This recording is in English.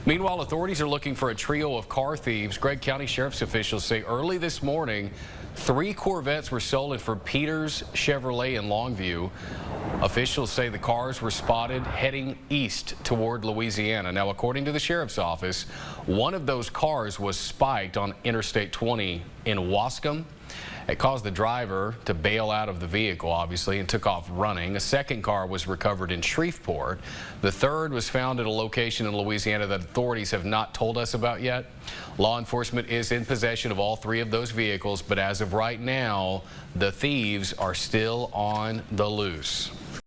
Meanwhile, authorities are looking for a trio of car thieves. Gregg County Sheriff's officials say early this morning, 3 Corvettes were stolen from Peters Chevrolet in Longview. Officials say the cars were spotted heading east toward Louisiana. Now, according to the sheriff's office, one of those cars was spiked on Interstate 20 in Wascom. It caused the driver to bail out of the vehicle, obviously, and took off running. A second car was recovered in Shreveport. The third was found at a location in Louisiana that authorities have not told us about yet. Law enforcement is in possession of all 3 of those vehicles, but as of right now, the thieves are still on the loose.